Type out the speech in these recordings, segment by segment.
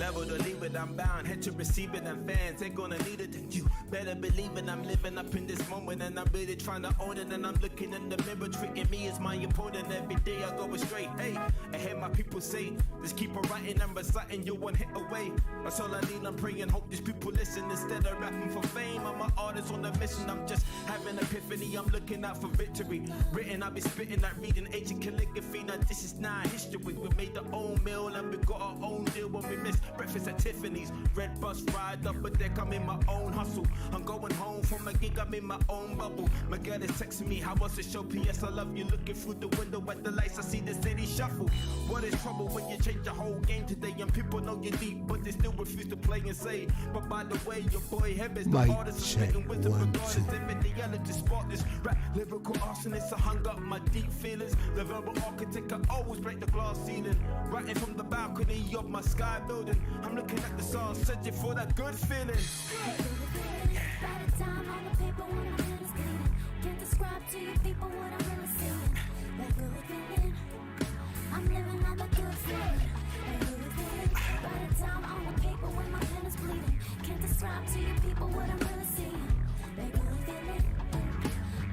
Level to leave it, I'm bound, head to receive it, and fans ain't gonna need it. You better believe it, I'm living up in this moment, and I'm really trying to own it. And I'm looking in the mirror, treating me as my opponent. Every day I go straight. Hey, I hear my people say, just keep on writing and reciting, you're one hit away. That's all I need, I'm praying, hope these people listen. Instead of rapping for fame, I'm an artist on a mission. I'm just having epiphany, I'm looking out for victory. Written, I'll be spitting, like reading ancient calligraphy. Now this is not history. We made our own meal and we got our own deal. When we miss breakfast at Tiffany's, red bus ride up a deck, I'm in my own hustle. I'm going home from a gig, I'm in my own bubble. My girl is texting me, how was the show? PS, I love you. Looking through the window at the lights, I see the city shuffle. What is trouble when you change the whole game today? And people know you're deep, but they still refuse to play and say. But by the way, your boy Heaven's the hardest of spitting wisdom. Regardless, living the yellow to spot this rap lyrical arsonist. I hung up my deep feelings. The verbal architect, I always break the glass ceiling. Writing from the balcony of my sky building. I'm looking at the stars, searching for that good feeling. By the time on the paper when my pen is clean, can't describe to you people what I'm really seeing. That good feeling, I'm living on the good feeling. That good feeling. By the time on the paper when my pen is bleeding, can't describe to you people what I'm really seeing. That good feeling,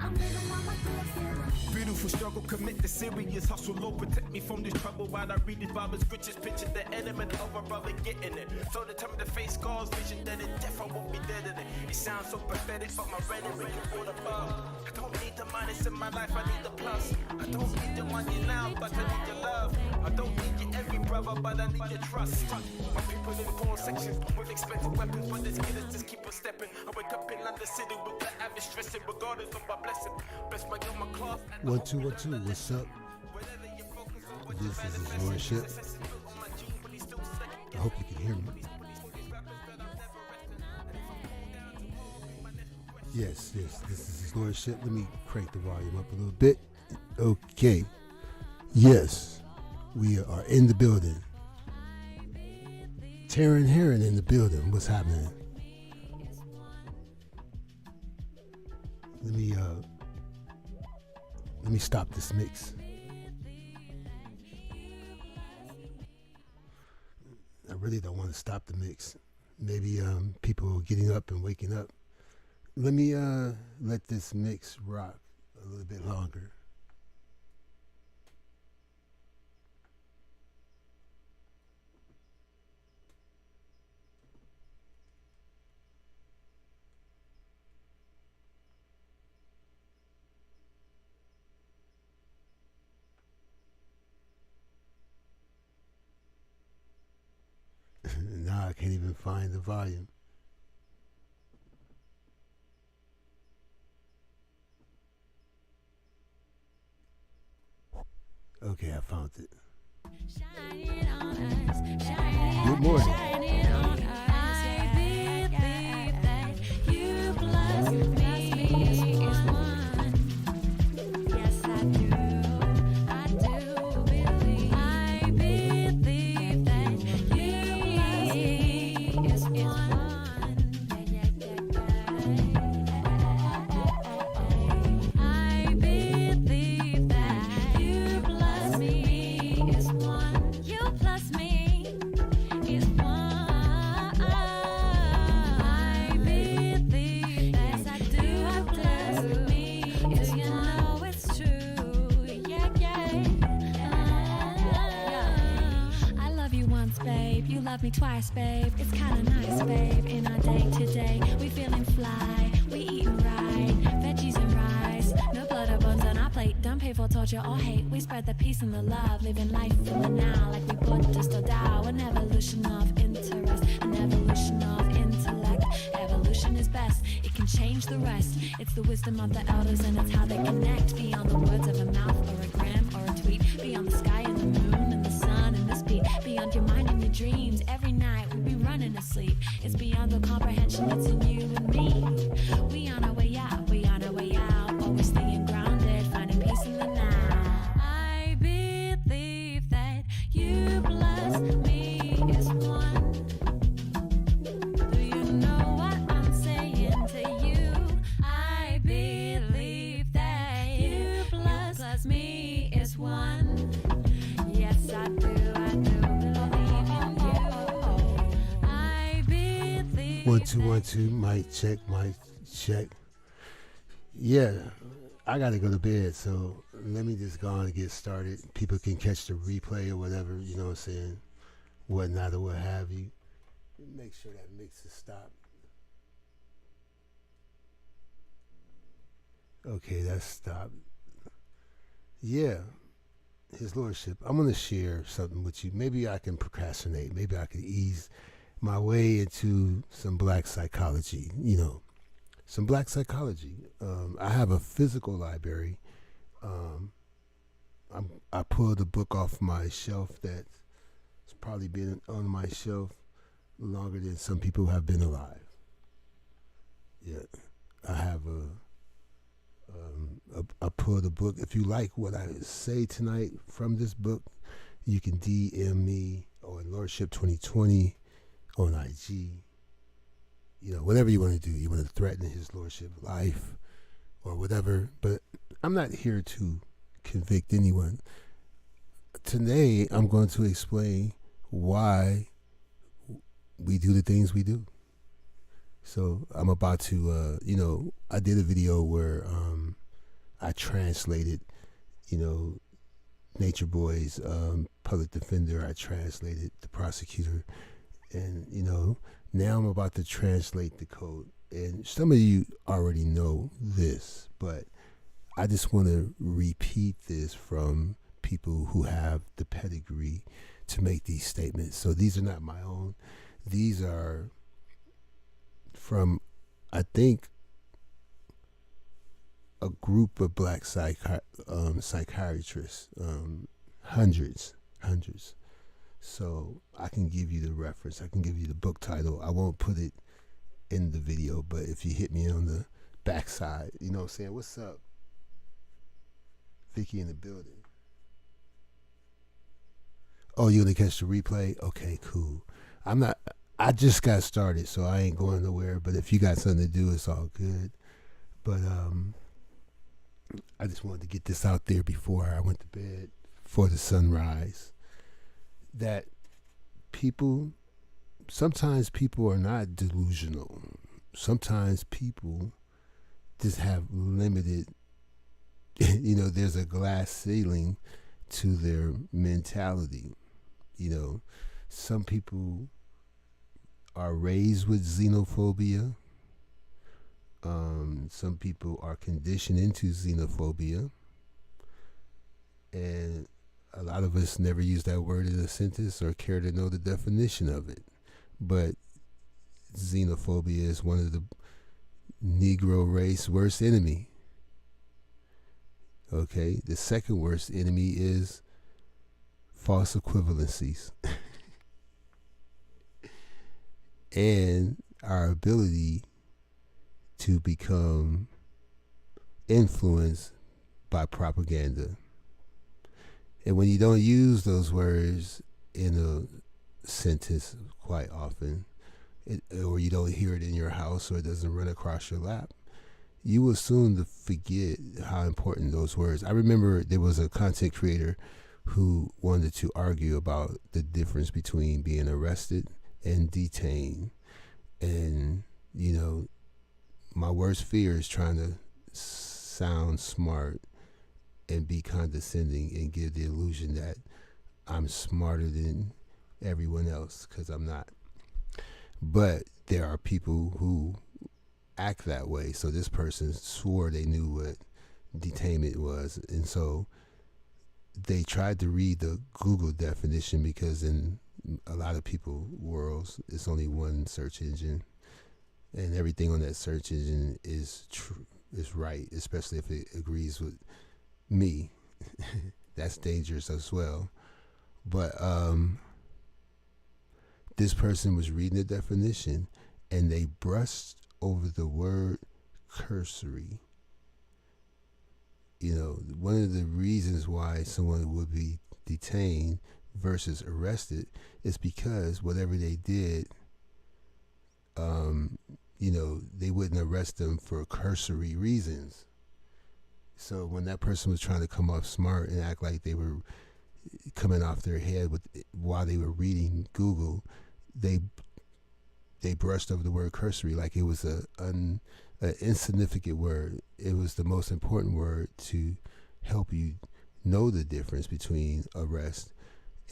I'm living on my good feeling. Beautiful struggle, commit the serious hustle. Lord, protect me from this trouble while I read this Bible's richest picture. The element of a brother getting it. So determined to face God's vision, that in death I won't be dead in it. It sounds so pathetic, but my rhetoric is all above. I don't need the minus in my life, I need the plus. I don't need the money now, but I need your love. I don't need your every brother, but I need your trust. My people in poor sections with expensive weapons, but this killers just keep on stepping. I wake up in London City with the average stressing, regardless of my blessing. Best my girl, my class. 1 2 1 2. What's up? This is his lordship. I hope you can hear me. Yes, this is his lordship. Let me crank the volume up a little bit. Okay. Yes, we are in the building. Taryn Heron in the building. What's happening? Let me stop this mix. I really don't want to stop the mix. Maybe people getting up and waking up. Let me let this mix rock a little bit longer. Now I can't even find the volume. Okay, I found it. Good morning. Love me twice, babe. It's kinda nice, babe. In our day to day, we feeling fly, we eating right, veggies and rice. No blood or bones on our plate. Don't pay for torture or hate. We spread the peace and the love, living life in the now, like we Buddhist or Tao. An evolution of interest, an evolution of intellect. Evolution is best. It can change the rest. It's the wisdom of the elders, and it's how they connect beyond the words of a mouth or a gram or a tweet. Beyond the sky and the moon and the sun and the speed. Beyond your mind and your dreams. Every night we be running to sleep. It's beyond the comprehension. It's in you and me. We on our way out. We on our way out. Always staying grounded, finding peace in the now. I believe that you plus me is one. Do you know what I'm saying to you? I believe that. 212, mic check, mic check. Yeah, I gotta go to bed, so let me just go on and get started. People can catch the replay or whatever, you know what I'm saying, whatnot or what have you. Make sure that mix is stopped. Okay, that's stopped. Yeah, His Lordship, I'm gonna share something with you. Maybe I can procrastinate. Maybe I can ease my way into some black psychology, some black psychology. I have a physical library. I pulled a book off my shelf that's probably been on my shelf longer than some people have been alive. Yeah, I have I pulled a book. If you like what I say tonight from this book, you can DM me on Lordship 2020 on IG. Whatever you want to do. You want to threaten His Lordship life or whatever. But I'm not here to convict anyone. Today, I'm going to explain why we do the things we do. So I'm about to, I did a video where I translated, Nature Boy's public defender. I translated the prosecutor. And, now I'm about to translate the code. And some of you already know this, but I just want to repeat this from people who have the pedigree to make these statements. So these are not my own. These are from, I think, a group of black psychiatrists, hundreds. So I can give you the reference. I can give you the book title. I won't put it in the video, but if you hit me on the backside, you know what I'm saying? What's up? Vicky in the building. Oh, you gonna catch the replay? Okay, cool. I just got started, so I ain't going nowhere, but if you got something to do, it's all good. But I just wanted to get this out there before I went to bed, before the sunrise. That sometimes people are not delusional. Sometimes people just have limited, there's a glass ceiling to their mentality. Some people are raised with xenophobia. Some people are conditioned into xenophobia. And a lot of us never use that word in a sentence or care to know the definition of it. But xenophobia is one of the Negro race worst enemy. Okay, the second worst enemy is false equivalencies. And our ability to become influenced by propaganda. And when you don't use those words in a sentence quite often, or you don't hear it in your house, or it doesn't run across your lap, you will soon forget how important those words. I remember there was a content creator who wanted to argue about the difference between being arrested and detained. And, my worst fear is trying to sound smart and be condescending and give the illusion that I'm smarter than everyone else, because I'm not. But there are people who act that way. So this person swore they knew what detainment was, and so they tried to read the Google definition, because in a lot of people worlds it's only one search engine, and everything on that search engine is right, especially if it agrees with me. That's dangerous as well. But this person was reading the definition, and they brushed over the word cursory. One of the reasons why someone would be detained versus arrested is because whatever they did, they wouldn't arrest them for cursory reasons. So when that person was trying to come off smart and act like they were coming off their head while they were reading Google, they they brushed over the word cursory like it was an insignificant word. It was the most important word to help you know the difference between arrest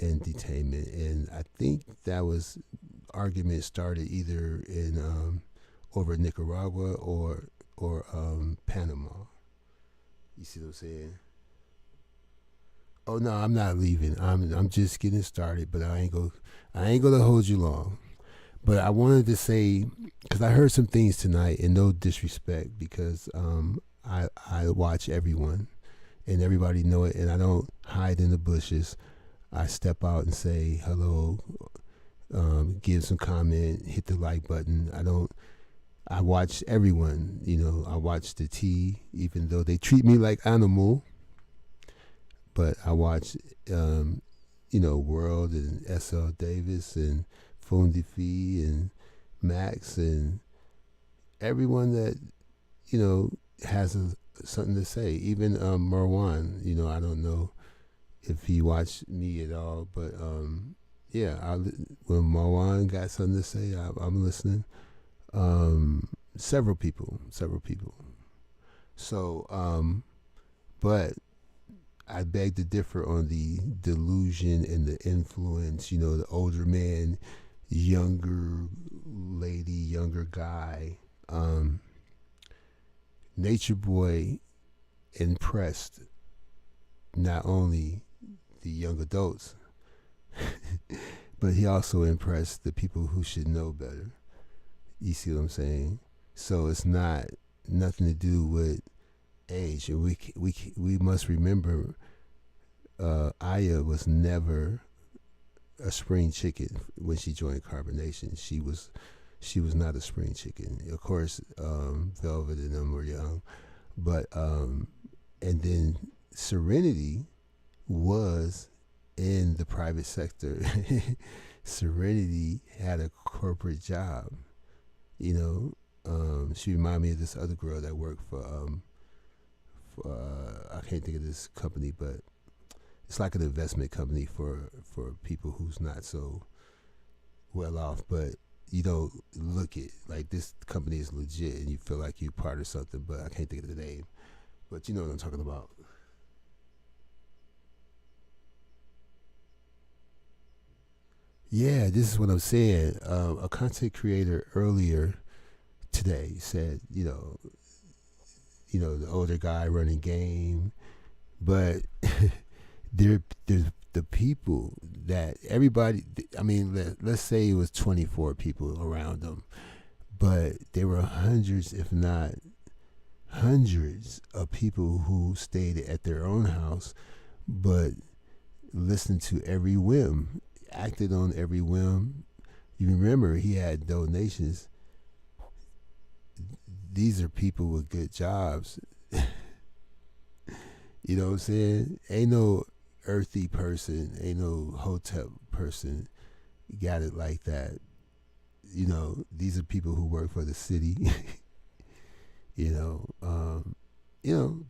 and detainment. And I think that was argument started either in over Nicaragua or Panama. You see what I'm saying? Oh no, I'm not leaving. I'm just getting started, but I ain't gonna hold you long. But I wanted to say, because I heard some things tonight, and no disrespect, because I watch everyone, and everybody know it, and I don't hide in the bushes. I step out and say hello, give some comment, hit the like button. I watch everyone, I watch the T, even though they treat me like animal, but I watch, World and SL Davis and Fundi Fee and Max and everyone that, has something to say. Even Marwan, I don't know if he watched me at all, but yeah, when Marwan got something to say, I'm listening. Several people. So, but I beg to differ on the delusion and the influence, the older man, younger lady, younger guy. Nature Boy impressed not only the young adults, but he also impressed the people who should know better. You see what I'm saying? So it's not nothing to do with age. And we must remember, Aya was never a spring chicken when she joined Carbonation. She was not a spring chicken. Of course, Velvet and them were young, but and then Serenity was in the private sector. Serenity had a corporate job. She reminded me of this other girl that worked for I can't think of this company, but it's like an investment company for people who's not so well off, but you don't look it like this company is legit and you feel like you're part of something, but I can't think of the name. But you know what I'm talking about. Yeah, this is what I'm saying. A content creator earlier today said, the older guy running game, but there's the people that everybody. I mean, let's say it was 24 people around them, but there were hundreds, if not hundreds, of people who stayed at their own house, but listened to every whim, acted on every whim. You remember he had donations. These are people with good jobs. You know what I'm saying? Ain't no earthy person, ain't no hotel person got it like that. These are people who work for the city.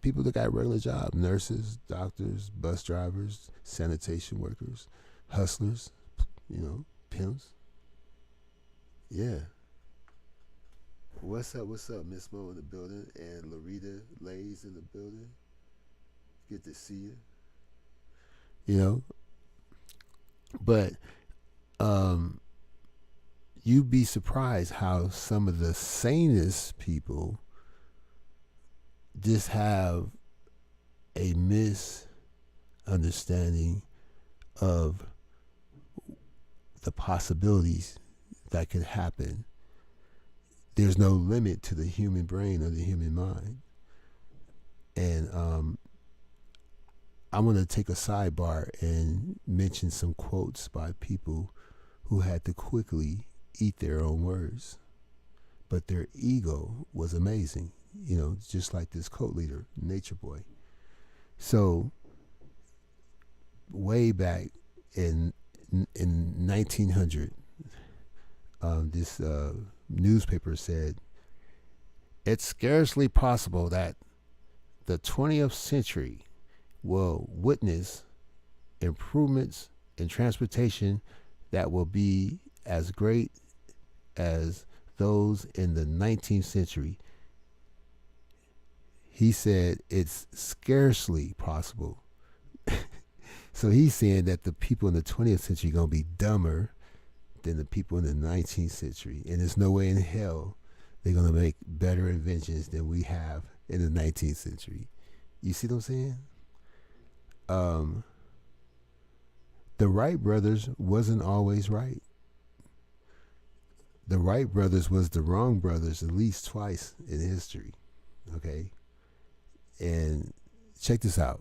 People that got regular jobs, nurses, doctors, bus drivers, sanitation workers, hustlers, pimps. Yeah. What's up, Miss Mo in the building, and Larita Lays in the building. Good to see you. But you'd be surprised how some of the sanest people just have a misunderstanding of the possibilities that could happen. There's no limit to the human brain or the human mind. And I want to take a sidebar and mention some quotes by people who had to quickly eat their own words. But their ego was amazing, just like this cult leader, Nature Boy. So way back in 1900, this newspaper said, it's scarcely possible that the 20th century will witness improvements in transportation that will be as great as those in the 19th century, he said it's scarcely possible. So he's saying that the people in the 20th century are going to be dumber than the people in the 19th century. And there's no way in hell they're going to make better inventions than we have in the 19th century. You see what I'm saying? The Wright brothers wasn't always right. The Wright brothers was the wrong brothers at least twice in history. Okay? And check this out.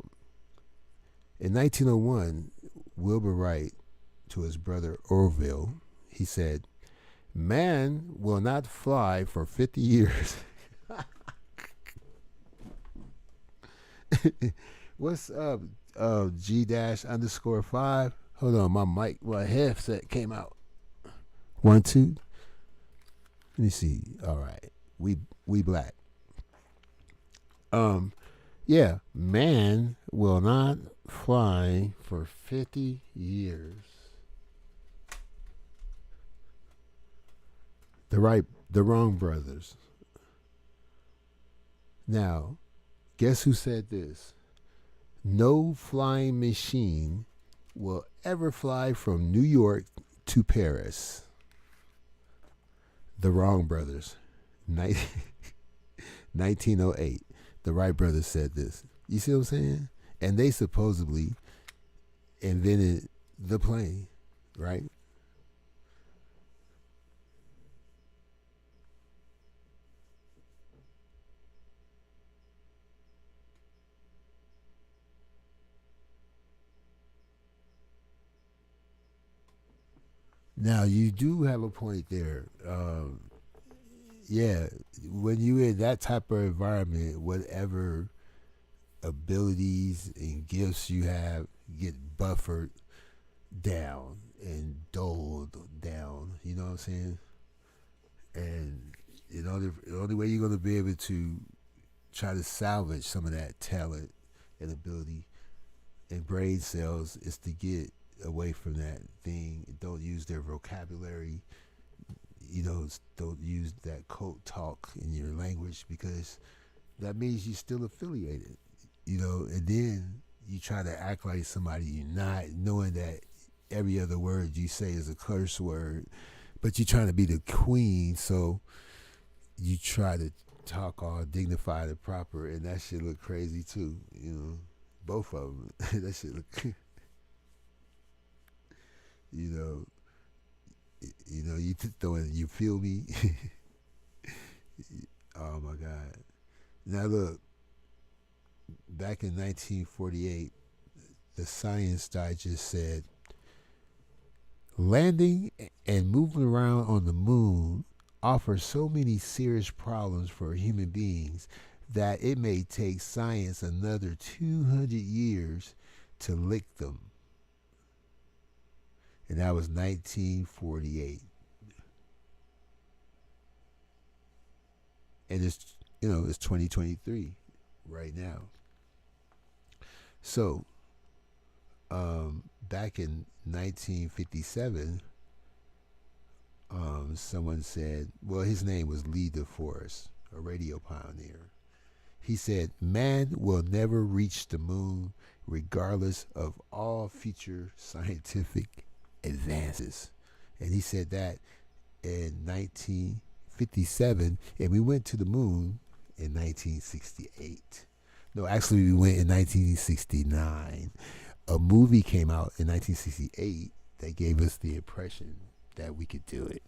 In 1901, Wilbur Wright, to his brother Orville, he said, "Man will not fly for 50 years." What's up, G-_5? Hold on, my mic, my headset came out. 1, 2. Let me see. All right, we black. Yeah, man will not fly for 50 years. The wrong brothers. Now, guess who said this? No flying machine will ever fly from New York to Paris. The wrong brothers. 1908. The Wright brothers said this. You see what I'm saying? And they supposedly invented the plane, right? Now, you do have a point there. Yeah, when you're in that type of environment, whatever abilities and gifts you have get buffered down and doled down. You know what I'm saying? And the only way you're going to be able to try to salvage some of that talent and ability and brain cells is to get away from that thing. Don't use their vocabulary. Don't use that code talk in your language, because that means you're still affiliated. And then you try to act like somebody you're not, knowing that every other word you say is a curse word, but you're trying to be the queen, so you try to talk all dignified and proper, and that shit look crazy too. Both of them. That shit look. You throwing, you feel me? Oh my God. Now look, back in 1948, the Science Digest said, landing and moving around on the moon offers so many serious problems for human beings that it may take science another 200 years to lick them. And that was 1948. And it's 2023 right now. So, back in 1957, someone said, well, his name was Lee DeForest, a radio pioneer. He said, man will never reach the moon regardless of all future scientific advances. And he said that in 1957, and we went to the moon in 1968. No, actually we went in 1969. A movie came out in 1968 that gave us the impression that we could do it.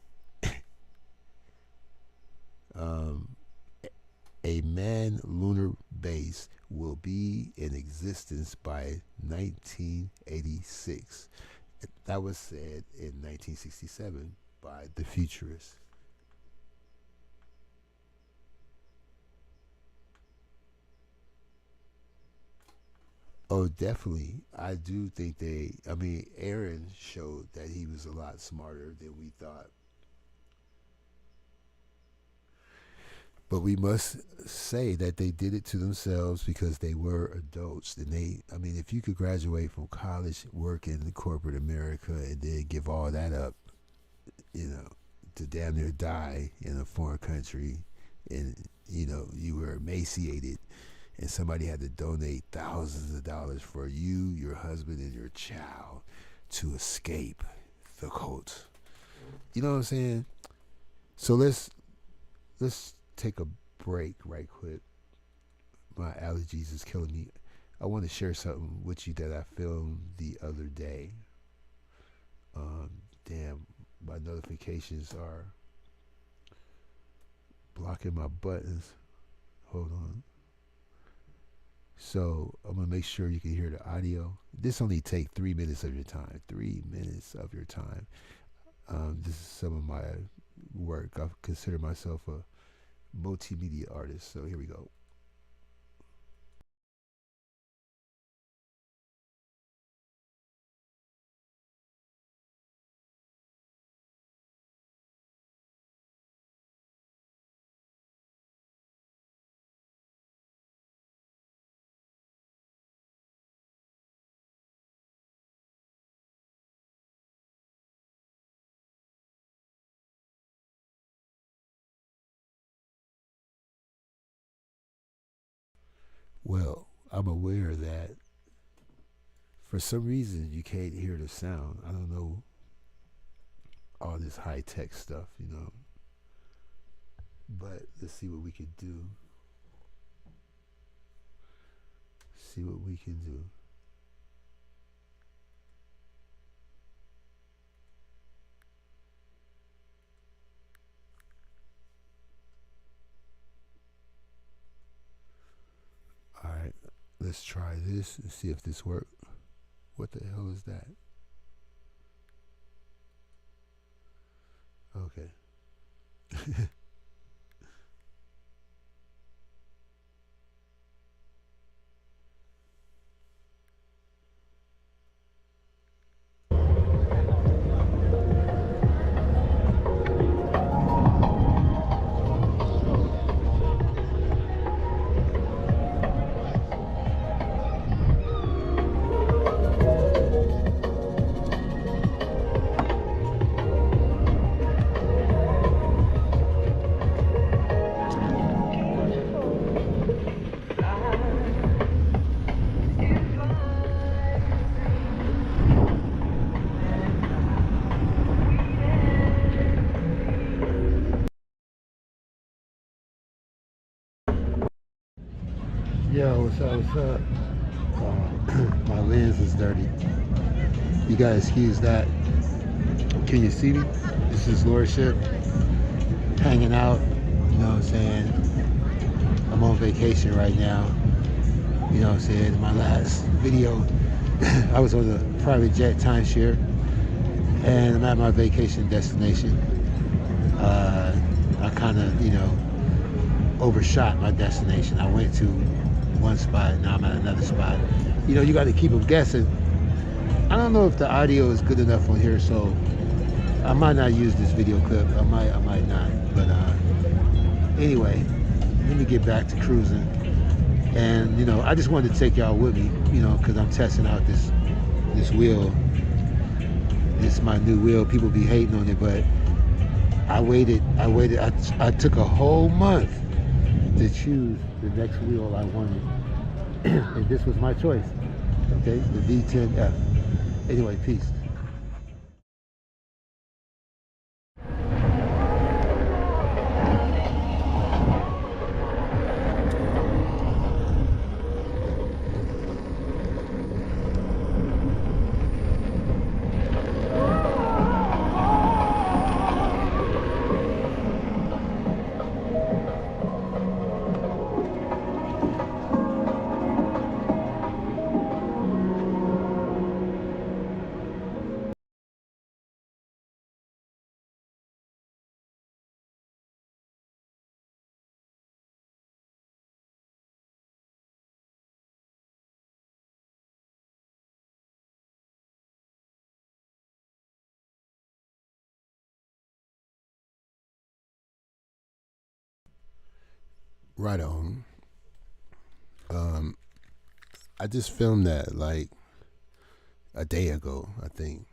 A manned lunar base will be in existence by 1986. That was said in 1967 by the futurists. Oh, definitely. I do think Aaron showed that he was a lot smarter than we thought. But we must say that they did it to themselves because they were adults. And if you could graduate from college, work in corporate America, and then give all that up, to damn near die in a foreign country, and you were emaciated, and somebody had to donate thousands of dollars for you, your husband, and your child to escape the cult. You know what I'm saying? So let's take a break right quick. My allergies is killing me. I want to share something with you that I filmed the other day. Damn, my notifications are blocking my buttons. Hold on. So I'm gonna make sure you can hear the audio. This only take 3 minutes of your time. 3 minutes of your time. This is some of my work. I consider myself a multimedia artist. So here we go. Well, I'm aware that for some reason you can't hear the sound. I don't know, all this high tech stuff, But let's see what we can do. See what we can do. All right, let's try this and see if this works. What the hell is that? Okay. Yo, what's up, what's up? My lens is dirty. You gotta excuse that. Can you see me? This is Lordship, hanging out, you know what I'm saying? I'm on vacation right now, you know what I'm saying? In my last video, I was on a private jet timeshare, and I'm at my vacation destination. I kind of, overshot my destination. I went to one spot, now I'm at another spot. You got to keep them guessing. I don't know if the audio is good enough on here, so I might not use this video clip. I might not. But anyway, let me get back to cruising. And I just wanted to take y'all with me, because I'm testing out this wheel. It's my new wheel. People be hating on it, but I waited. I took a whole month to choose the next wheel I wanted. And this was my choice. Okay, the V10F. Anyway, peace. Right on. I just filmed that like a day ago, I think.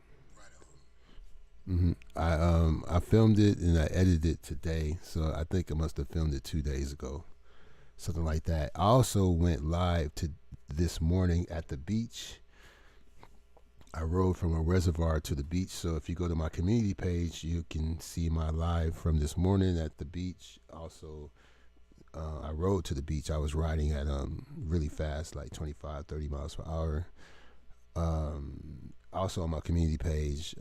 I filmed it and I edited it today, so I think I must have filmed it 2 days ago, something like that. I also went live to this morning at the beach. I rode from a reservoir to the beach, so if you go to my community page, you can see my live from this morning at the beach. Also, I rode to the beach. I was riding at really fast, like 25, 30 miles per hour. Also on my community page,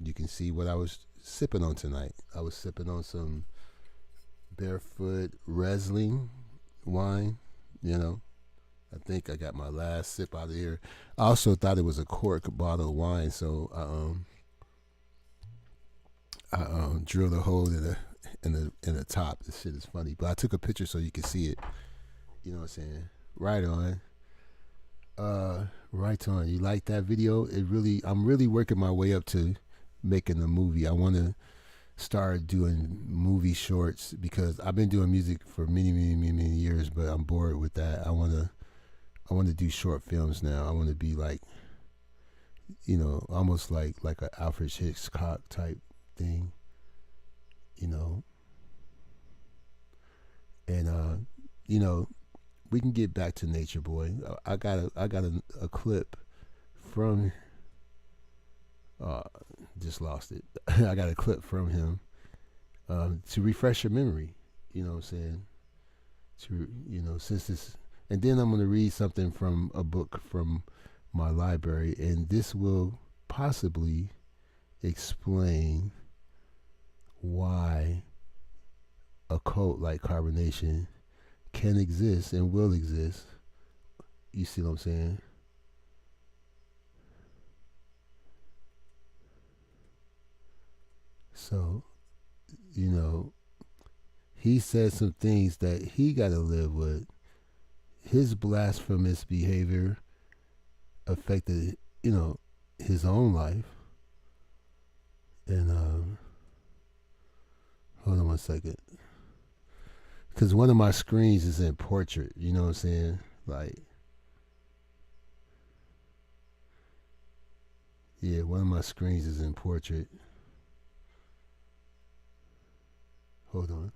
you can see what I was sipping on tonight. I was sipping on some Barefoot Riesling wine. You know, I think I got my last sip out of here. I also thought it was a cork bottle of wine, so I drilled a hole in the top. This shit is funny, but I took a picture so you can see it. You know what I'm saying? Right on. Right on. You like that video? I'm really working my way up to making a movie. I want to start doing movie shorts because I've been doing music for many years, but I'm bored with that. I want to do short films now. I want to be like, you know, almost like an Alfred Hitchcock type thing, you know. And you know, we can get back to Nature Boy. I got a clip from just lost it. I got a clip from him to refresh your memory. You know what I'm saying? To, you know, since this, and then I'm going to read something from a book from my library, and this will possibly explain why a cult like carbonation can exist and will exist. You see what I'm saying? So, you know, he said some things that he got to live with. His blasphemous behavior affected, you know, his own life. And hold on one second. Because one of my screens is in portrait, you know what I'm saying? Like, yeah, one of my screens is in portrait. Hold on.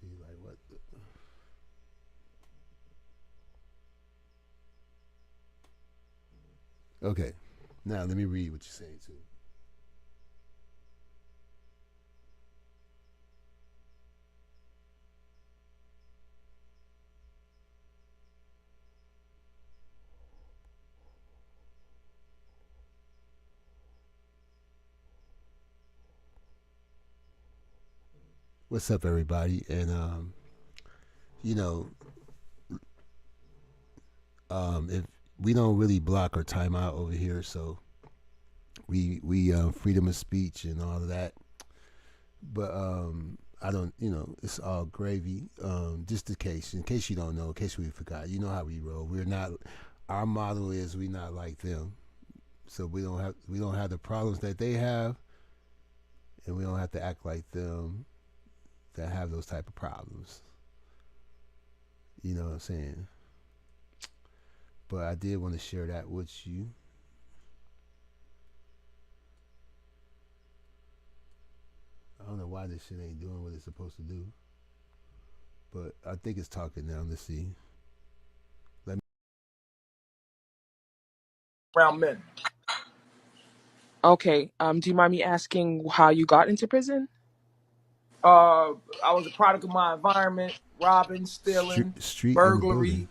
See, like, what the... Okay, now let me read what you're saying too. What's up, everybody? And you know, if we don't really block our time out over here, so we freedom of speech and all of that. But I don't, you know, it's all gravy. Just in case you don't know, in case we forgot, you know how we roll. We're not. Our model is we not like them, so we don't have the problems that they have, and we don't have to act like them that have those type of problems. You know what I'm saying? But I did want to share that with you. I don't know why this shit ain't doing what it's supposed to do. But I think it's talking now. Let's see. Let me. Around men. Okay. Do you mind me asking how you got into prison? I was a product of my environment, robbing, stealing, Street in the building. burglary,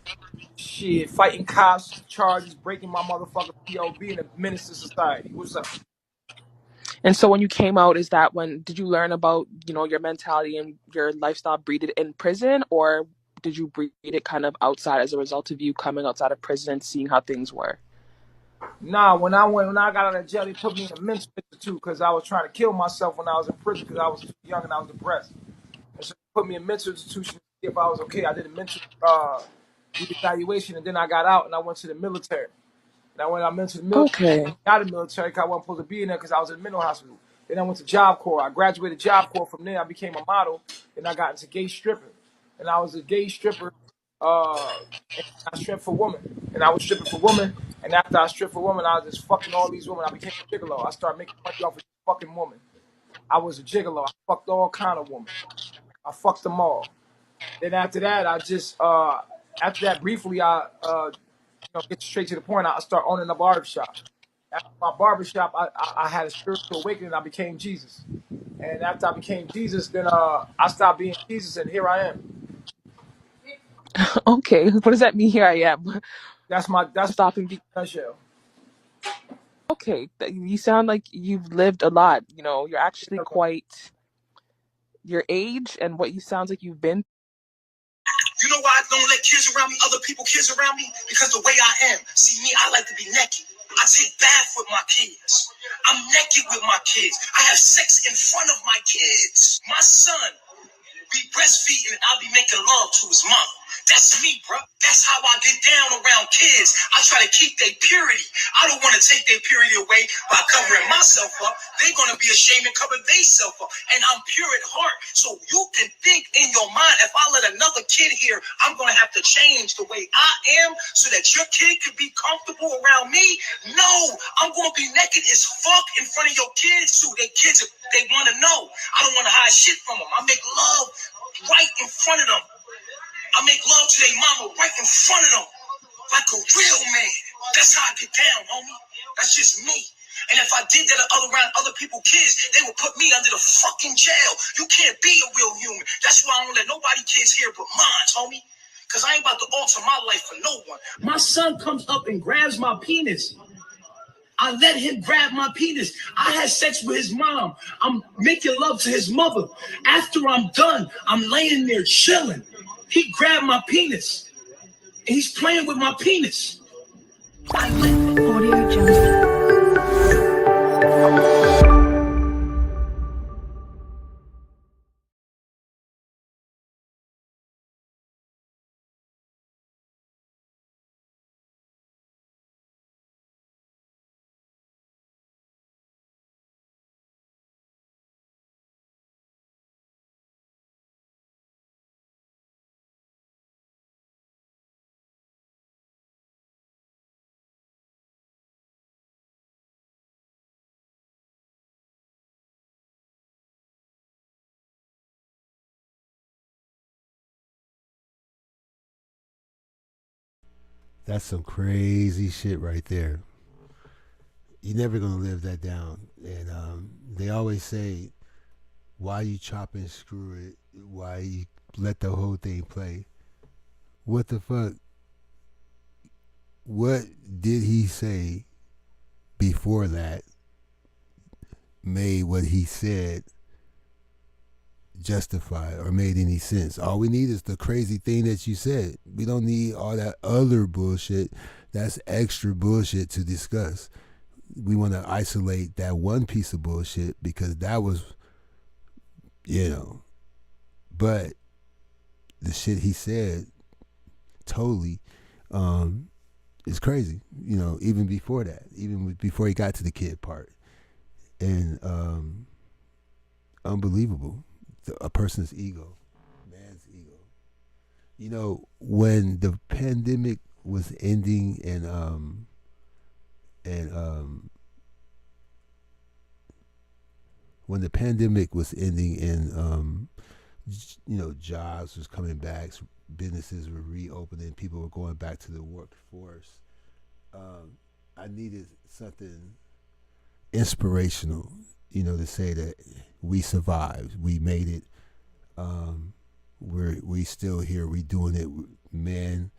shit, fighting cops, charges, breaking my motherfucking PO, being a menace to society. What's up? And so when you came out, is that when did you learn about, you know, your mentality and your lifestyle breed it in prison, or did you breed it kind of outside as a result of you coming outside of prison and seeing how things were? Nah, when I got out of jail, they put me in a mental institute because I was trying to kill myself when I was in prison because I was too young and I was depressed. And so they put me in a mental institution to see if I was okay. I did a mental reevaluation, and then I got out and I went to the military. And I went to the military. Okay. Out of the military because I wasn't supposed to be in there because I was in a mental hospital. Then I went to Job Corps. I graduated Job Corps. From there, I became a model. Then I got into gay stripping. And I was a gay stripper. And I stripped for women. And I was stripping for women. And after I stripped for women, I was just fucking all these women. I became a gigolo. I started making money off of fucking women. I was a gigolo. I fucked all kind of women. I fucked them all. Then after that, after that briefly, get straight to the point. I started owning a barbershop. After my barbershop, I had a spiritual awakening. I became Jesus. And after I became Jesus, then I stopped being Jesus, and here I am. Okay, what does that mean? Here I am. That's Stopping being. nutshell. Okay, you sound like you've lived a lot. You know, you're actually quite your age and what you sounds like you've been. You know why I don't let kids around me, other people kids around me? Because the way I am. See me, I like to be naked. I take bath with my kids. I'm naked with my kids. I have sex in front of my kids. My son be breastfeeding, I'll be making love to his mama. That's me, bro. That's how I get down around kids. I try to keep their purity. I don't want to take their purity away by covering myself up. They're going to be ashamed and cover themselves up. And I'm pure at heart. So you can think in your mind, if I let another kid here, I'm going to have to change the way I am so that your kid can be comfortable around me. No, I'm going to be naked as fuck in front of your kids so they kids, they want to know. I don't want to hide shit from them. I make love right in front of them. I make love to their mama right in front of them. Like a real man. That's how I get down, homie. That's just me. And if I did that around other people's kids, they would put me under the fucking jail. You can't be a real human. That's why I don't let nobody kids here but mine, homie. Because I ain't about to alter my life for no one. My son comes up and grabs my penis. I let him grab my penis. I had sex with his mom. I'm making love to his mother. After I'm done, I'm laying there chilling. He grabbed my penis. And he's playing with my penis. Audio Jungle. That's some crazy shit right there. You're never gonna live that down. And they always say, "Why you chop and screw it? Why you let the whole thing play?" What the fuck? What did he say before that made what he said justify or made any sense? All we need is the crazy thing that you said. We don't need all that other bullshit. That's extra bullshit to discuss. We want to isolate that one piece of bullshit because that was, but the shit he said totally is crazy. Even before that, even before he got to the kid part, and unbelievable. A person's ego, man's ego. When the pandemic was ending and when the pandemic was ending and jobs was coming back, businesses were reopening, people were going back to the workforce. I needed something inspirational, to say that we survived, we made it. We still here, we doing it. Men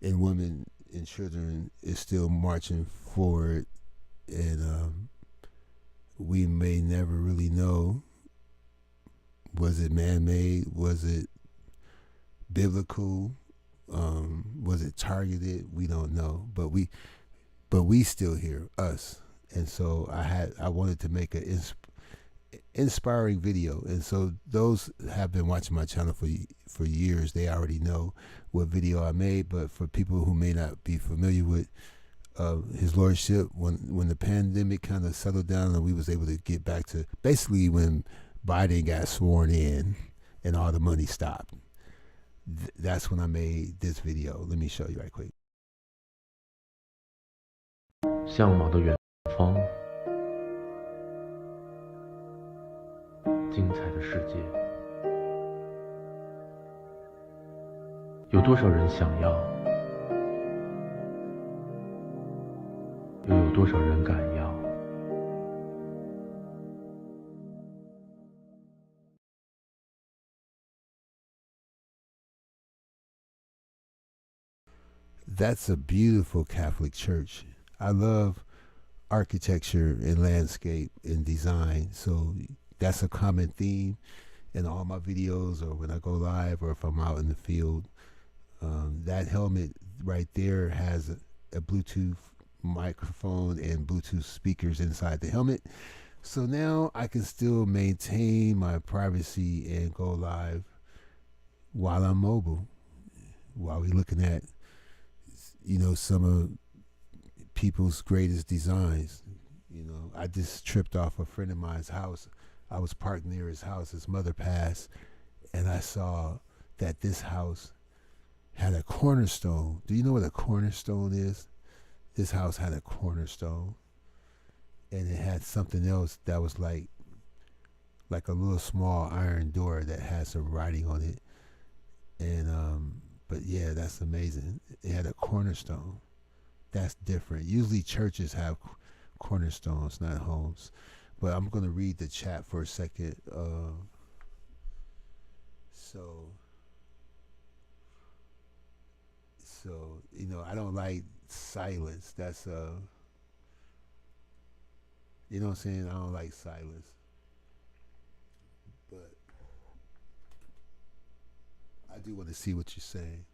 and women and children is still marching forward, and we may never really know, was it man-made, was it biblical, was it targeted? We don't know, but we still here, us. And so I wanted to make an inspiring video, and so those have been watching my channel for years. They already know what video I made, but for people who may not be familiar with his lordship, when the pandemic kind of settled down and we was able to get back to basically when Biden got sworn in and all the money stopped, that's when I made this video. Let me show you right quick. 相貌的远方，精彩的世界，有多少人想要，又有多少人敢要？ That's a beautiful Catholic church. I love architecture and landscape and design, so that's a common theme in all my videos or when I go live or if I'm out in the field. That helmet right there has a Bluetooth microphone and Bluetooth speakers inside the helmet. So now I can still maintain my privacy and go live while I'm mobile, while we're looking at, some of people's greatest designs. I just tripped off a friend of mine's house. I was parked near his house. His mother passed, and I saw that this house had a cornerstone. Do you know what a cornerstone is? This house had a cornerstone, and it had something else that was like a little small iron door that had some writing on it. And but yeah, that's amazing. It had a cornerstone. That's different. Usually churches have cornerstones, not homes. But I'm going to read the chat for a second. So, I don't like silence. That's, you know what I'm saying? I don't like silence. But I do want to see what you're saying.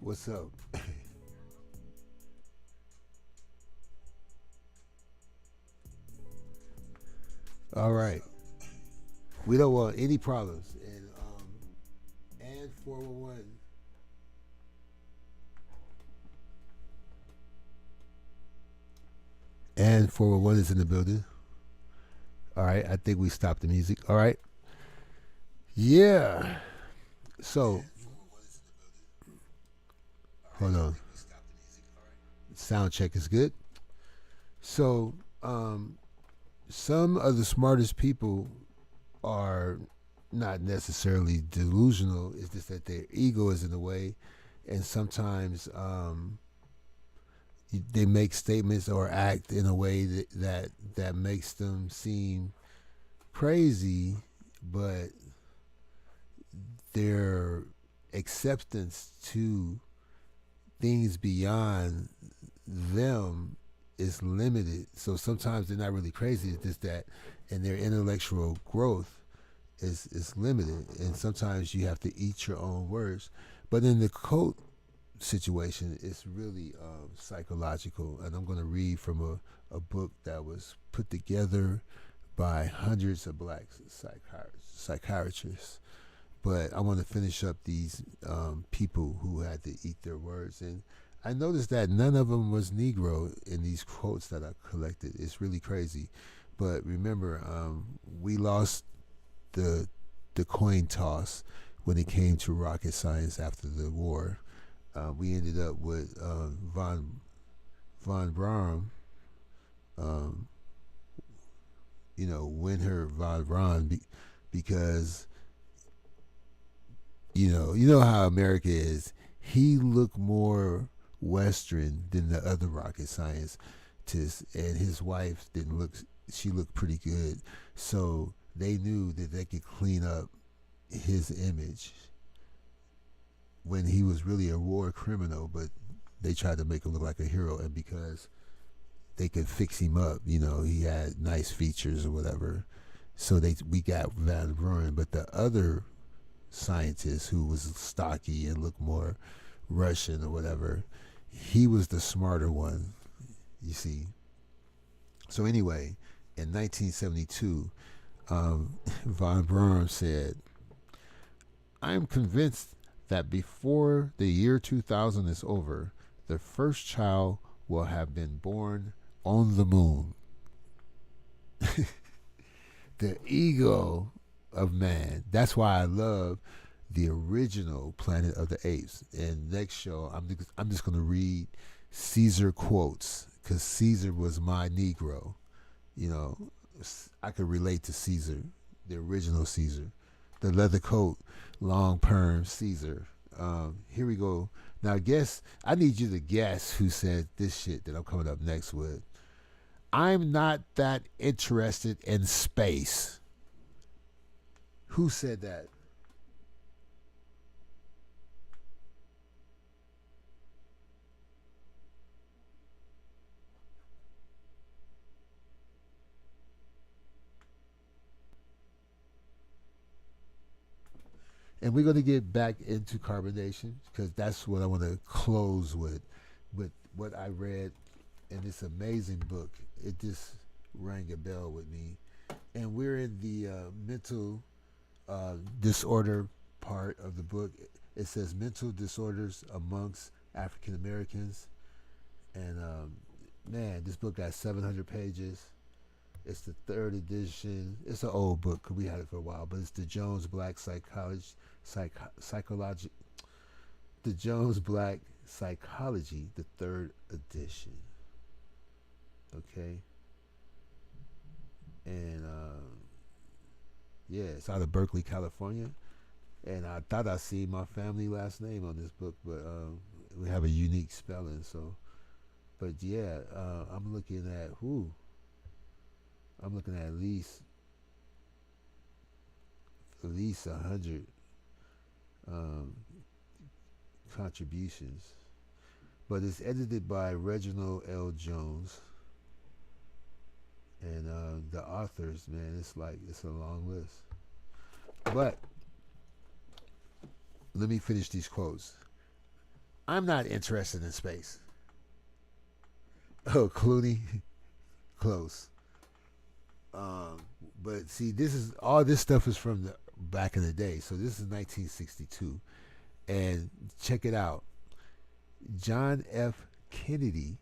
What's up? All right. We don't want any problems. And 411. And 411 is in the building. All right. I think we stopped the music. All right. Yeah. So, hold on. Sound check is good. So, some of the smartest people are not necessarily delusional. It's just that their ego is in the way, and sometimes they make statements or act in a way that makes them seem crazy, but their acceptance to things beyond them is limited. So sometimes they're not really crazy. It's just that, and their intellectual growth is limited. And sometimes you have to eat your own words. But in the cult situation, it's really psychological. And I'm going to read from a book that was put together by hundreds of black psychiatrists. But I want to finish up these people who had to eat their words. And I noticed that none of them was Negro in these quotes that I collected. It's really crazy. But remember, we lost the coin toss when it came to rocket science after the war. We ended up with von Braun, um, Wernher von Braun, because you know how America is. He looked more Western than the other rocket scientists, and his wife didn't look. She looked pretty good, so they knew that they could clean up his image when he was really a war criminal, but they tried to make him look like a hero, and because they could fix him up, he had nice features or whatever. So we got Van Buren, but the other scientist who was stocky and looked more Russian or whatever, he was the smarter one, you see. So anyway, in 1972, Von Braun said, "I am convinced that before the year 2000 is over, the first child will have been born on the moon." The ego of man. That's why I love the original Planet of the Apes. And next show, I'm just going to read Caesar quotes, because Caesar was my Negro. I could relate to Caesar, the original Caesar, the leather coat, long perm Caesar. Here we go. Now, I need you to guess who said this shit that I'm coming up next with. "I'm not that interested in space." Who said that? And we're going to get back into carbonation, because that's what I want to close with what I read in this amazing book. It just rang a bell with me. And we're in the mental disorder part of the book. It says mental disorders amongst African Americans. And man, this book got 700 pages. It's the third edition. It's an old book, 'cause we had it for a while, but it's the Jones Black Psychology, the Jones Black Psychology, the third edition. Okay. And yeah, it's out of Berkeley, California. And I thought I see my family last name on this book, but we have a unique spelling. So, but yeah, I'm looking at at least 100 contributions. But it's edited by Reginald L. Jones. And the authors, man, it's a long list. But let me finish these quotes. "I'm not interested in space." Oh, Clooney, close. But see, all this stuff is from the back in the day. So this is 1962, and check it out. John F. Kennedy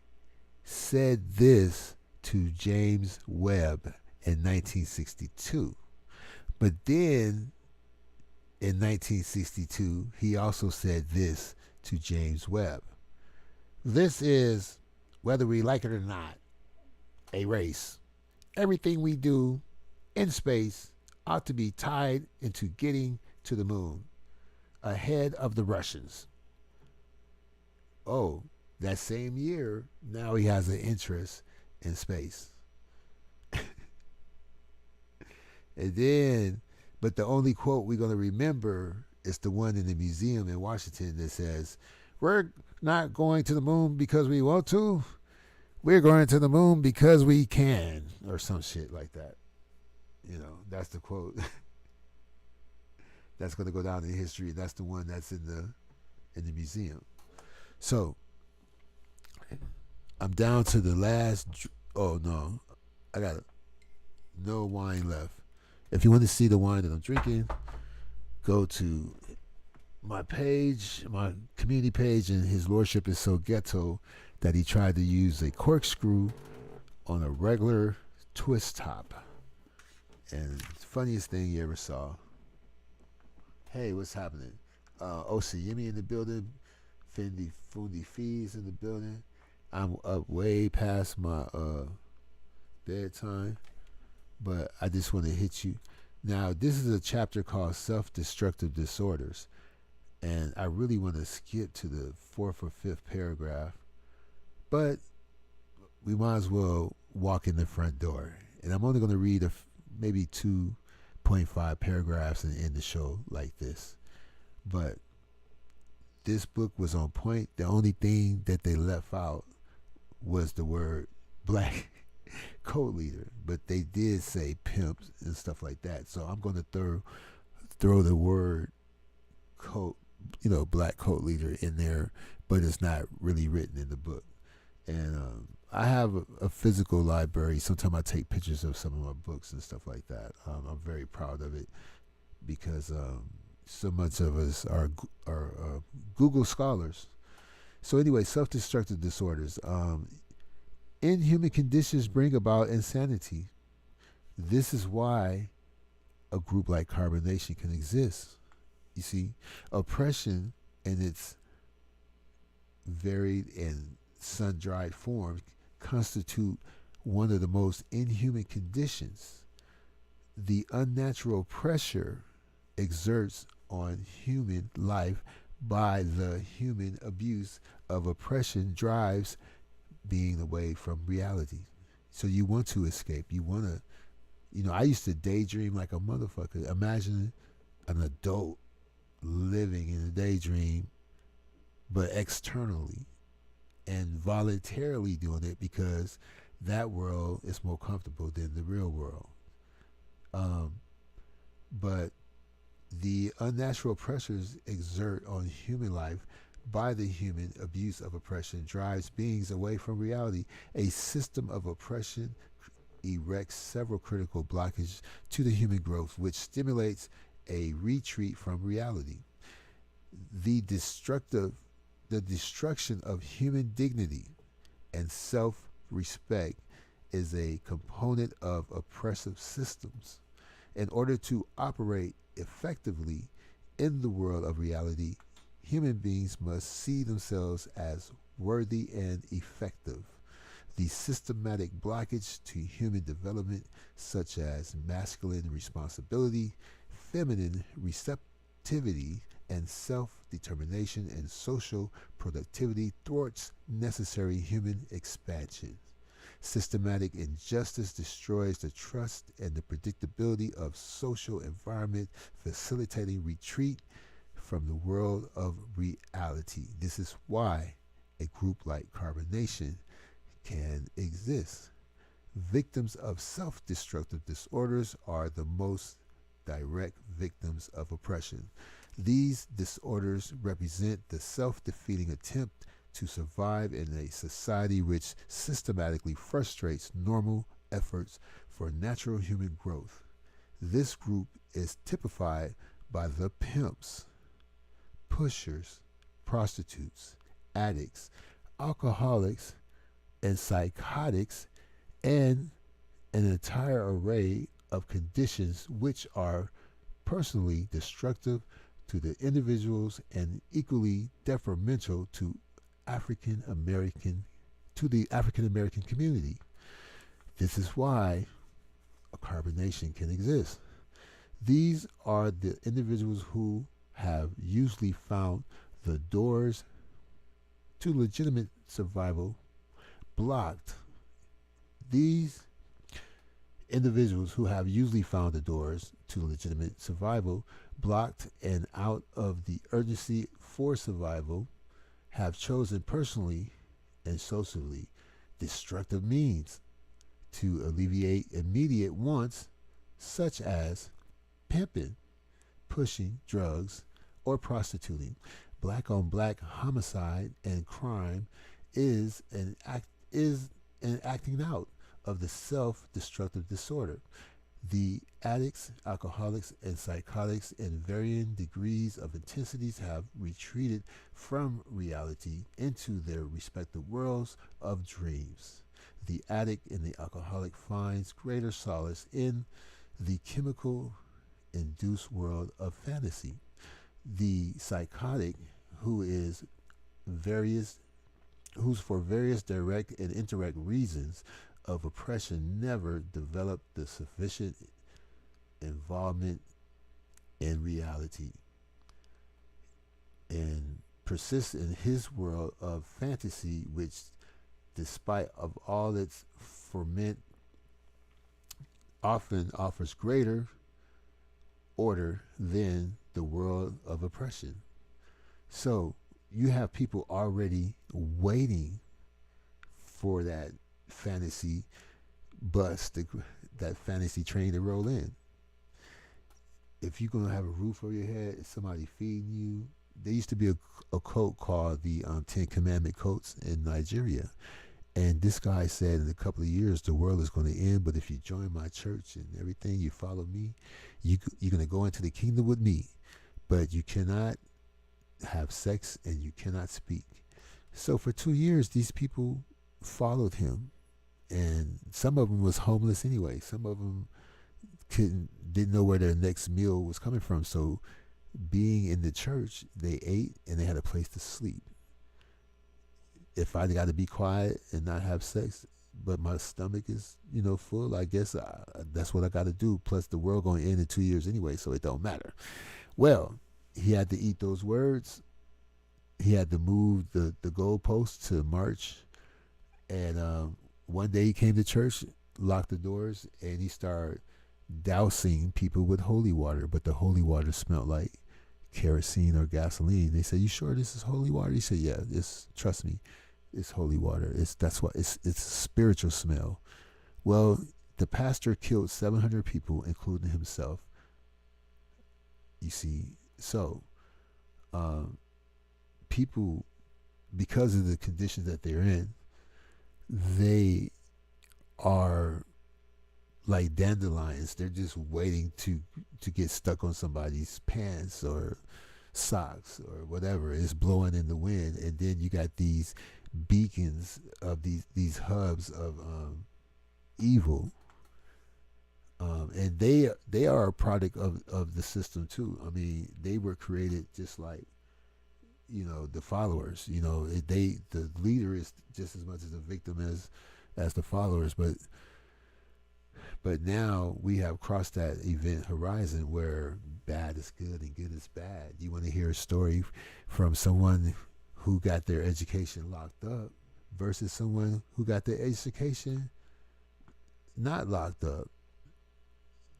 said this to James Webb in 1962. But then in 1962, he also said this to James Webb. "This is, whether we like it or not, a race. Everything we do in space ought to be tied into getting to the moon ahead of the Russians." Oh, that same year, now he has an interest in space. And then, but the only quote we're going to remember is the one in the museum in Washington that says, "We're not going to the moon because we want to. We're going to the moon because we can," or some shit like that. That's the quote. That's going to go down in history. That's the one that's in the museum. So I'm down to the last. Oh no, I got no wine left. If you want to see the wine that I'm drinking, go to my page, my community page, and his lordship is so ghetto that he tried to use a corkscrew on a regular twist top. And funniest thing you ever saw. Hey, what's happening? OC Yemi in the building. Fendi Fundi Fees in the building. I'm up way past my bedtime, but I just want to hit you. Now, this is a chapter called Self-Destructive Disorders, and I really want to skip to the 4th or 5th paragraph, but we might as well walk in the front door. And I'm only going to read maybe 2.5 paragraphs and end the show like this. But this book was on point. The only thing that they left out was the word black code leader, but they did say pimps and stuff like that. So I'm going to throw the word code, black code leader in there, but it's not really written in the book. And I have a physical library. Sometimes I take pictures of some of my books and stuff like that. I'm very proud of it because so much of us are Google scholars. So anyway, self-destructive disorders. Inhuman conditions bring about insanity. This is why a group like Carbonnation can exist. You see, oppression in its varied and sun-dried forms constitute one of the most inhuman conditions. The unnatural pressure exerts on human life by the human abuse of oppression drives being away from reality. So you want to escape. You want to, I used to daydream like a motherfucker. Imagine an adult living in a daydream, but externally and voluntarily doing it because that world is more comfortable than the real world. But the unnatural pressures exert on human life by the human abuse of oppression drives beings away from reality. A system of oppression erects several critical blockages to the human growth, which stimulates a retreat from reality. The destruction of human dignity and self-respect is a component of oppressive systems. In order to operate effectively in the world of reality, human beings must see themselves as worthy and effective. The systematic blockage to human development, such as masculine responsibility, feminine receptivity, and self-determination and social productivity, thwarts necessary human expansion. Systematic injustice destroys the trust and the predictability of social environment, facilitating retreat from the world of reality. This is why a group like Carbonnation can exist. Victims of self-destructive disorders are the most direct victims of oppression. These disorders represent the self-defeating attempt to survive in a society which systematically frustrates normal efforts for natural human growth. This group is typified by the pimps, pushers, prostitutes, addicts, alcoholics, and psychotics, and an entire array of conditions which are personally destructive to the individuals and equally detrimental to the African American community. This is why a Carbonnation can exist. These are the individuals who have usually found the doors to legitimate survival blocked. These individuals who have usually found the doors to legitimate survival blocked and out of the urgency for survival have chosen personally and socially destructive means to alleviate immediate wants such as pimping, pushing drugs, or prostituting. Black on black homicide and crime is an acting out of the self-destructive disorder. The addicts, alcoholics, and psychotics in varying degrees of intensities have retreated from reality into their respective worlds of dreams. The addict and the alcoholic finds greater solace in the chemical induced world of fantasy. The psychotic, who is various whose for various direct and indirect reasons of oppression never developed the sufficient involvement in reality and persists in his world of fantasy, which despite of all its ferment often offers greater order than the world of oppression. So you have people already waiting for that fantasy bus, that fantasy train to roll in. If you're going to have a roof over your head, somebody feeding you, there used to be a cult called the 10 Commandment cults in Nigeria. And this guy said in a couple of years, the world is going to end, but if you join my church and everything, you follow me, you're going to go into the kingdom with me. But you cannot have sex and you cannot speak. So for 2 years, these people followed him. And some of them was homeless anyway. Some of them didn't know where their next meal was coming from. So being in the church, they ate and they had a place to sleep. If I got to be quiet and not have sex, but my stomach is, full, I guess that's what I got to do. Plus the world going to end in 2 years anyway, so it don't matter. Well, he had to eat those words. He had to move the goalpost to March. And one day he came to church, locked the doors, and he started dousing people with holy water. But the holy water smelled like kerosene or gasoline. They said, "You sure this is holy water?" He said, "Yeah, trust me, it's holy water. It's a spiritual smell." Well, the pastor killed 700 people, including himself. You see, so people, because of the conditions that they're in, they are like dandelions. They're just waiting to get stuck on somebody's pants or socks or whatever. It's blowing in the wind, and then you got these beacons of these hubs of evil, and they are a product of the system too. I mean, they were created just like the followers. The leader is just as much as a victim as the followers, but now we have crossed that event horizon where bad is good and good is bad. You want to hear a story from someone who got their education locked up versus someone who got their education not locked up.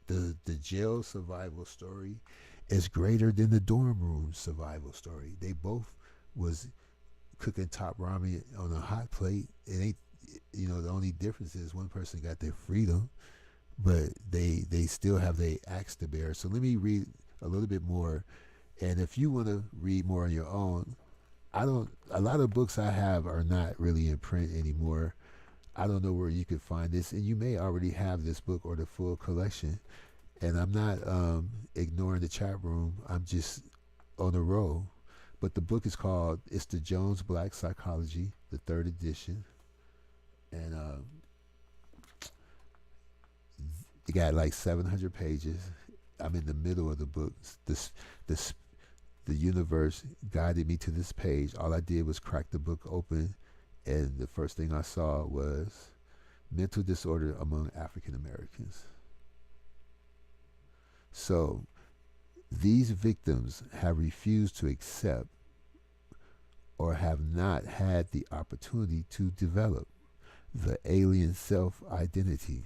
The jail survival story is greater than the dorm room survival story. They both was cooking top ramen on a hot plate. It ain't, the only difference is one person got their freedom, but they still have their axe to bear. So let me read a little bit more. And if you want to read more on your own, a lot of books I have are not really in print anymore. I don't know where you could find this, and you may already have this book or the full collection. And I'm not ignoring the chat room. I'm just on a roll. But the book is called, it's the Jones Black Psychology, the 3rd edition. And it got like 700 pages. I'm in the middle of the book. The universe guided me to this page. All I did was crack the book open, and the first thing I saw was mental disorder among African Americans. So these victims have refused to accept or have not had the opportunity to develop the alien self-identity.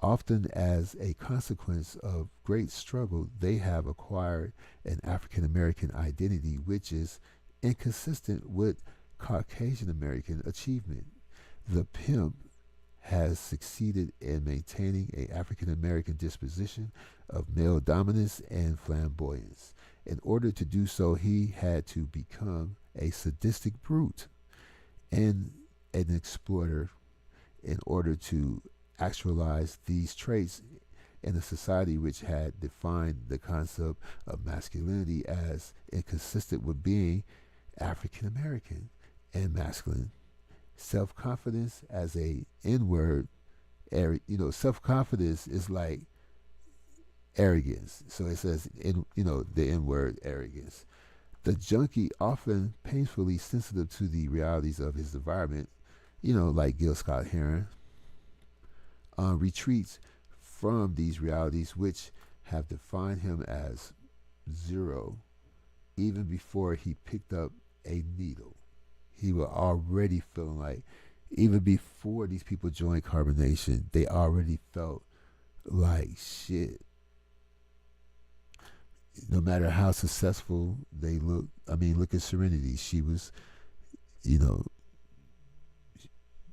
Often as a consequence of great struggle, they have acquired an African American identity which is inconsistent with Caucasian American achievement. The pimp has succeeded in maintaining an African American disposition of male dominance and flamboyance. In order to do so, he had to become a sadistic brute and an exploiter in order to actualize these traits in a society which had defined the concept of masculinity as inconsistent with being African American and masculine. Self-confidence as a N-word, self-confidence is like arrogance. So it says, the N-word, arrogance. The junkie, often painfully sensitive to the realities of his environment, like Gil Scott Heron, retreats from these realities which have defined him as zero even before he picked up a needle. He was already feeling like, even before these people joined Carbonation, they already felt like shit. No matter how successful they look, look at Serenity. She was,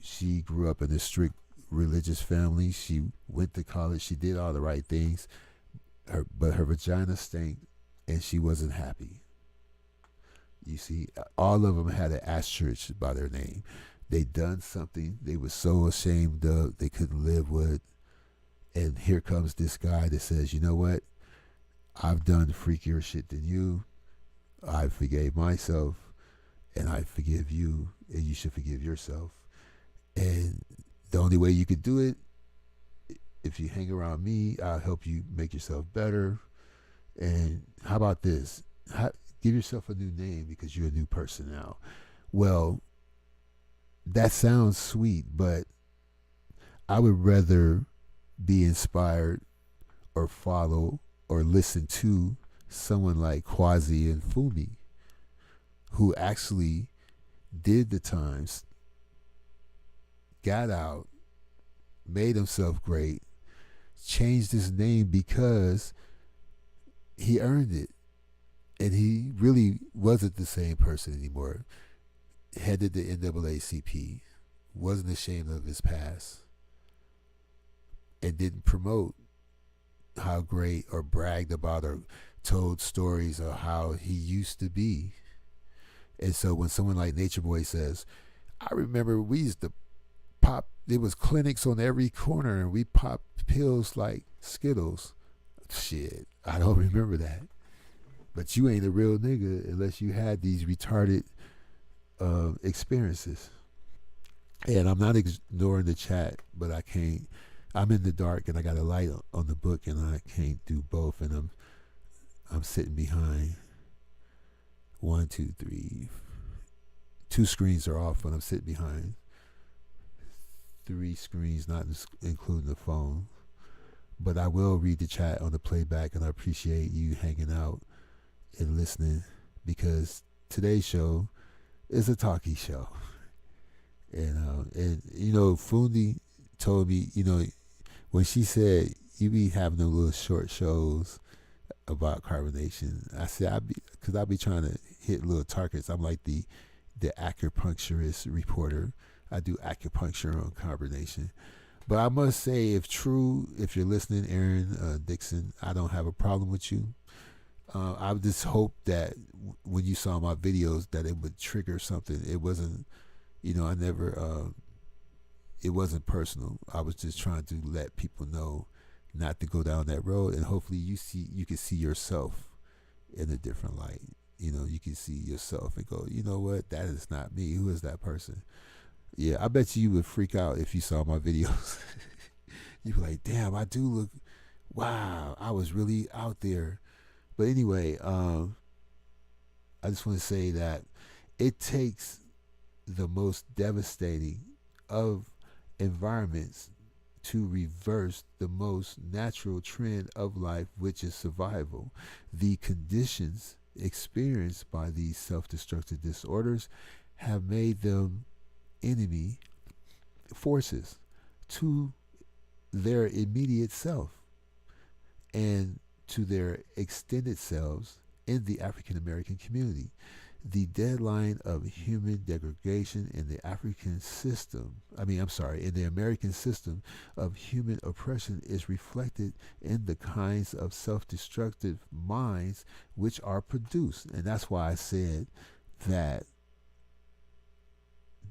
she grew up in a strict religious family. She went to college. She did all the right things. But her vagina stank, and she wasn't happy. You see, all of them had an asterisk by their name. They done something they were so ashamed of they couldn't live with. And here comes this guy that says, you know what? I've done freakier shit than you. I forgave myself, and I forgive you, and you should forgive yourself. And the only way you could do it, if you hang around me, I'll help you make yourself better. And how about this? Give yourself a new name because you're a new person now. Well, that sounds sweet, but I would rather be inspired or follow or listen to someone like Quasi and Fumi, who actually did the times, got out, made himself great, changed his name because he earned it. And he really wasn't the same person anymore. Headed the NAACP, wasn't ashamed of his past, and didn't promote how great or bragged about or told stories of how he used to be. And so when someone like Nature Boy says, I remember we used to pop, there was clinics on every corner and we popped pills like Skittles. Shit, I don't remember that. But you ain't a real nigga unless you had these retarded experiences. And I'm not ignoring the chat, but I can't. I'm in the dark and I got a light on the book and I can't do both. And I'm sitting behind 1, 2, 3. 2 screens are off, but I'm sitting behind 3 screens, not including the phone. But I will read the chat on the playback, and I appreciate you hanging out and listening, because today's show is a talkie show. And Fundi told me, when she said you be having those little short shows about carbonation, I said because I be trying to hit little targets. I'm like the acupuncturist reporter. I do acupuncture on carbonation. But I must say, if you're listening, Aaron Dixon, I don't have a problem with you. I just hope that when you saw my videos that it would trigger something. It wasn't, I never, it wasn't personal. I was just trying to let people know not to go down that road, and hopefully you can see yourself in a different light. You can see yourself and go, you know what, that is not me. Who is that person? Yeah, I bet you would freak out if you saw my videos. You'd be like, damn, I do look, wow, I was really out there. But anyway, I just want to say that it takes the most devastating of environments to reverse the most natural trend of life, which is survival. The conditions experienced by these self-destructive disorders have made them enemy forces to their immediate self and to their extended selves in the African American community. The deadline of human degradation in the American system of human oppression is reflected in the kinds of self-destructive minds which are produced. And that's why I said that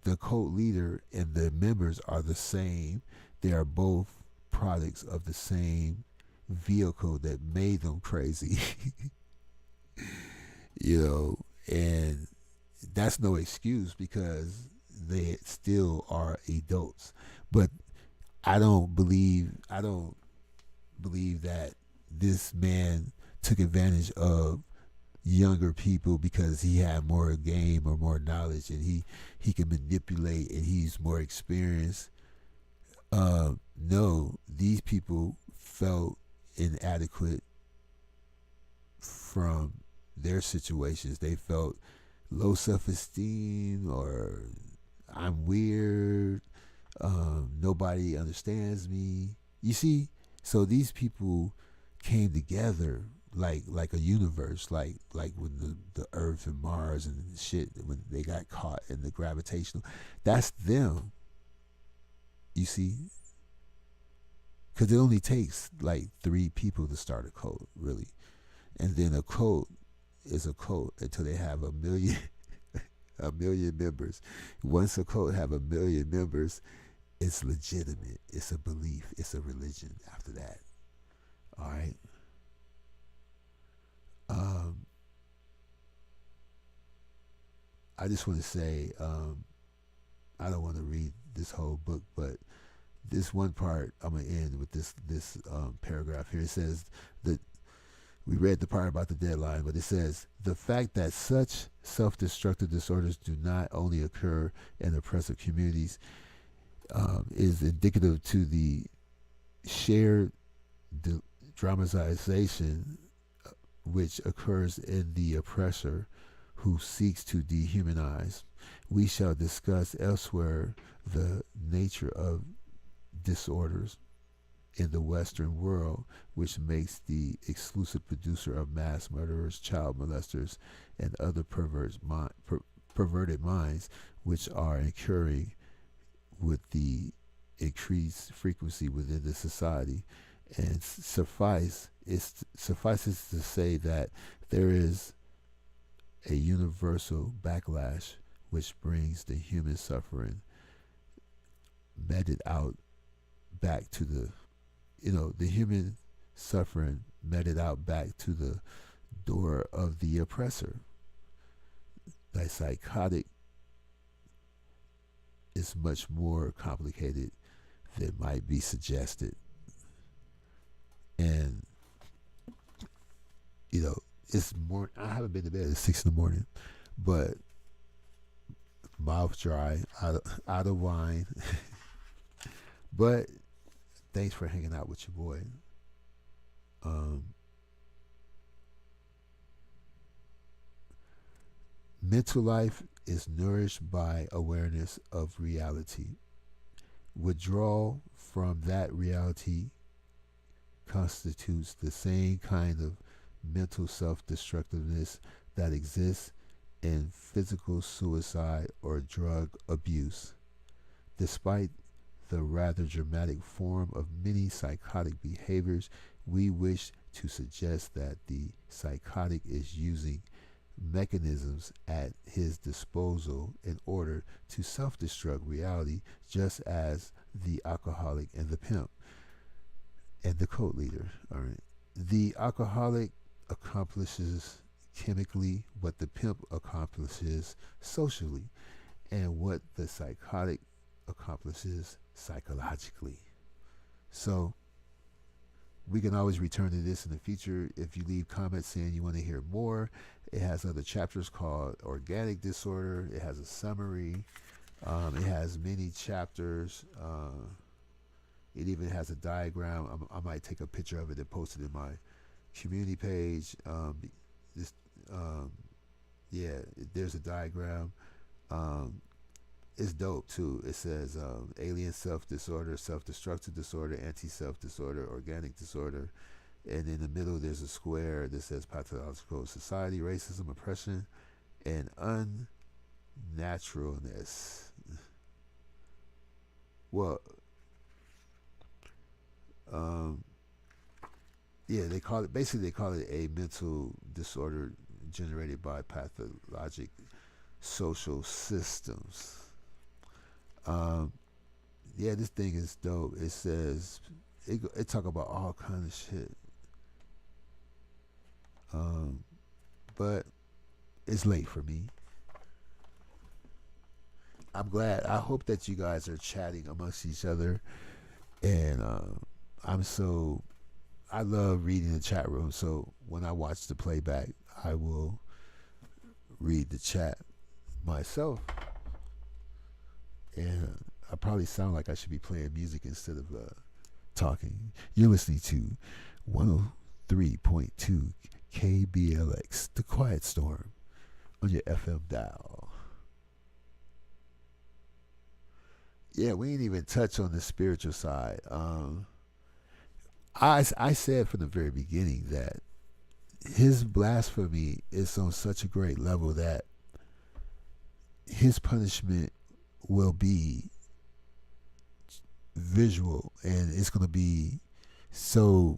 the cult leader and the members are the same. They are both products of the same vehicle that made them crazy. And that's no excuse, because they still are adults. But I don't believe that this man took advantage of younger people because he had more game or more knowledge, and he can manipulate, and he's more experienced. No, these people felt inadequate from their situations. They felt low self-esteem, or I'm weird. Nobody understands me. You see, so these people came together like a universe, like when the Earth and Mars and shit, when they got caught in the gravitational. That's them. You see, because it only takes like 3 people to start a cult, really, and then a cult is a cult until they have a million a million members. Once a cult have a million members, it's legitimate. It's a belief. It's a religion after that. All right. I just want to say, I don't want to read this whole book, but this one part I'm gonna end with this paragraph here. It says that we read the part about the deadline, but it says the fact that such self-destructive disorders do not only occur in oppressive communities is indicative to the shared dramatization which occurs in the oppressor who seeks to dehumanize. We shall discuss elsewhere the nature of disorders in the Western world, which makes the exclusive producer of mass murderers, child molesters, and other perverted minds, which are incurring with the increased frequency within the society. And suffices to say that there is a universal backlash which brings the human suffering meted out back to the human suffering meted out back to the door of the oppressor. The psychotic is much more complicated than might be suggested. And it's more. I haven't been to bed at 6 in the morning, but mouth dry, out of wine. But thanks for hanging out with your boy. Mental life is nourished by awareness of reality. Withdrawal from that reality constitutes the same kind of mental self-destructiveness that exists in physical suicide or drug abuse. Despite the rather dramatic form of many psychotic behaviors, we wish to suggest that the psychotic is using mechanisms at his disposal in order to self-destruct reality, just as the alcoholic and the pimp and the cult leader. All right. The alcoholic accomplishes chemically what the pimp accomplishes socially, and what the psychotic accomplishes psychologically. So we can always return to this in the future. If you leave comments saying you want to hear more, it has other chapters called Organic Disorder. It has a summary. It has many chapters. It even has a diagram. I might take a picture of it and post it in my community page. There's a diagram. It's dope too. It says alien self-disorder, self-destructive disorder, anti-self disorder, organic disorder. And in the middle there's a square that says pathological society, racism, oppression, and unnaturalness. Well, they call it a mental disorder generated by pathologic social systems. This thing is dope. It says it talk about all kind of shit. But it's late for me. I'm glad. I hope that you guys are chatting amongst each other, and I love reading the chat room. So when I watch the playback, I will read the chat myself, and I probably sound like I should be playing music instead of talking. You're listening to 103.2 KBLX, The Quiet Storm, on your FM dial. Yeah, we ain't even touch on the spiritual side. I said from the very beginning that his blasphemy is on such a great level that his punishment will be visual, and it's going to be so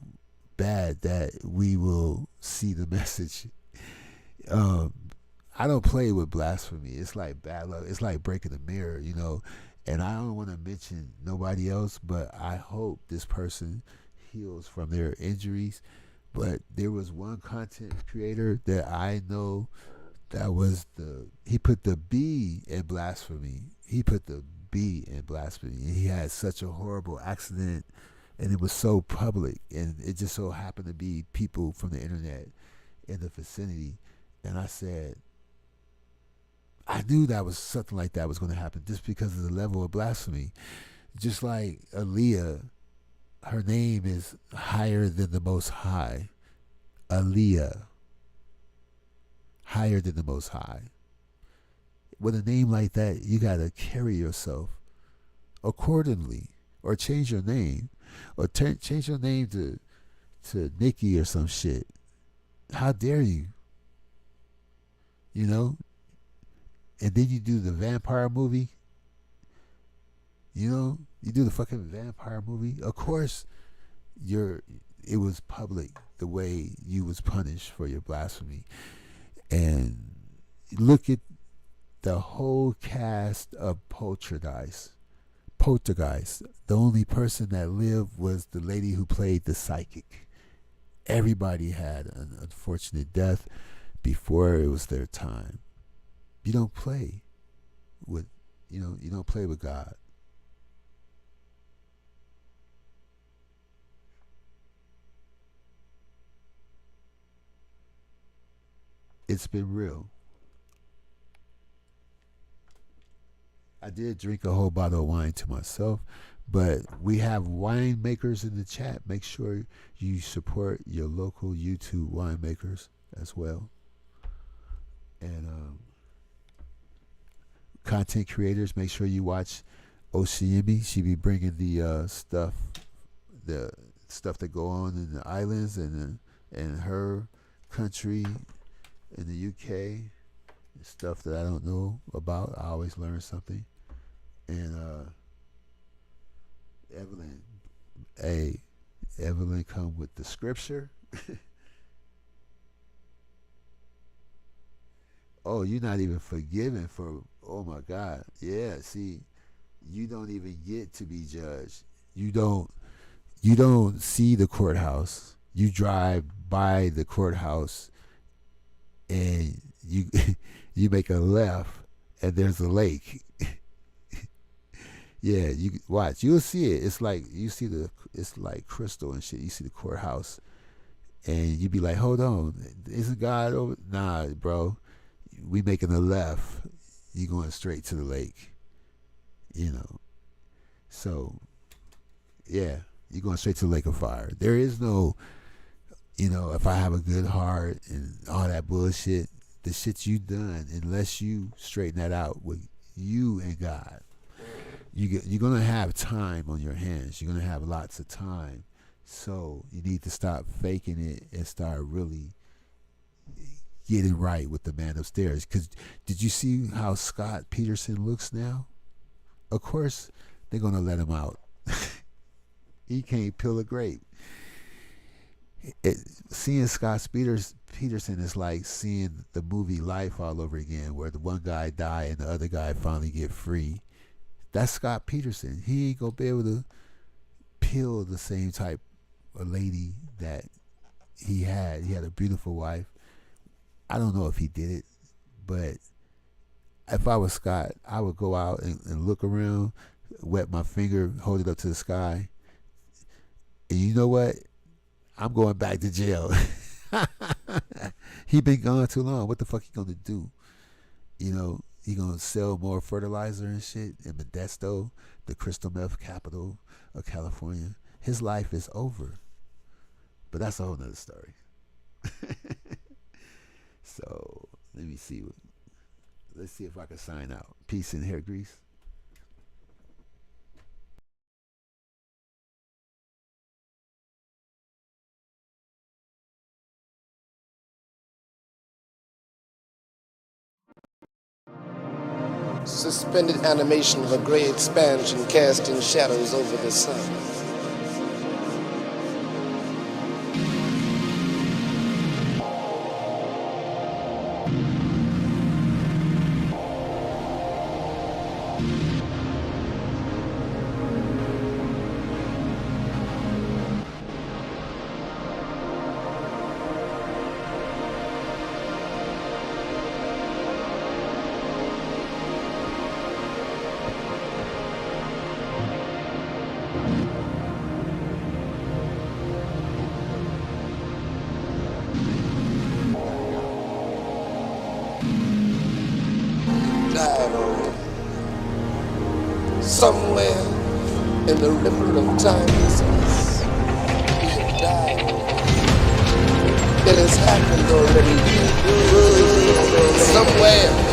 bad that we will see the message. I don't play with blasphemy. It's like bad luck. It's like breaking a mirror, you know. And I don't want to mention nobody else, but I hope this person heals from their injuries. But there was one content creator that I know that was he put the B in blasphemy. He put the B in blasphemy. And he had such a horrible accident, and it was so public, and it just so happened to be people from the internet in the vicinity. And I said, I knew that was something like that was going to happen just because of the level of blasphemy. Just like Aaliyah, her name is higher than the Most High. Aaliyah, higher than the Most High. With a name like that, you got to carry yourself accordingly, or change your name, or change your name to Nikki or some shit. How dare you? You know? And then you do the vampire movie. You know, you do the fucking vampire movie. Of course, it was public the way you was punished for your blasphemy. And look at the whole cast of Poltergeist. The only person that lived was the lady who played the psychic. Everybody had an unfortunate death before it was their time. You don't play with, you don't play with God. It's been real. I did drink a whole bottle of wine to myself, but we have winemakers in the chat. Make sure you support your local YouTube winemakers as well. And content creators, make sure you watch Oceimi. She be bringing the stuff that go on in the islands and her country in the UK. Stuff that I don't know about. I always learn something. And Evelyn come with the scripture. Oh, you're not even forgiven for, oh my God. Yeah, see, you don't even get to be judged. You don't see the courthouse. You drive by the courthouse and you you make a left and there's a lake. Yeah, you watch. You'll see it. It's like it's like crystal and shit. You see the courthouse and you be like, hold on, isn't God over? Nah, bro. We making a left. You going straight to the lake. So yeah, you're going straight to the lake of fire. There is no, if I have a good heart and all that bullshit, the shit you done, unless you straighten that out with you and God, you're going to have time on your hands. You're going to have lots of time. So you need to stop faking it and start really getting right with the man upstairs. Because did you see how Scott Peterson looks now? Of course, they're going to let him out. He can't peel a grape. Seeing Scott Peterson is like seeing the movie Life all over again, where the one guy die and the other guy finally get free. That's Scott Peterson. He ain't gonna be able to peel the same type of lady that he had. He had a beautiful wife. I don't know if he did it, but if I was Scott, I would go out and look around, wet my finger, hold it up to the sky, and you know what? I'm going back to jail. He been gone too long. What the fuck he gonna do? You know, he gonna sell more fertilizer and shit in Modesto, the crystal meth capital of California. His life is over. But that's a whole nother story. So let me see. Let's see if I can sign out. Peace and hair grease. Suspended animation of a gray expansion casting shadows over the sun. Died already. Somewhere in the river of time and space, he had died. It has happened already. Somewhere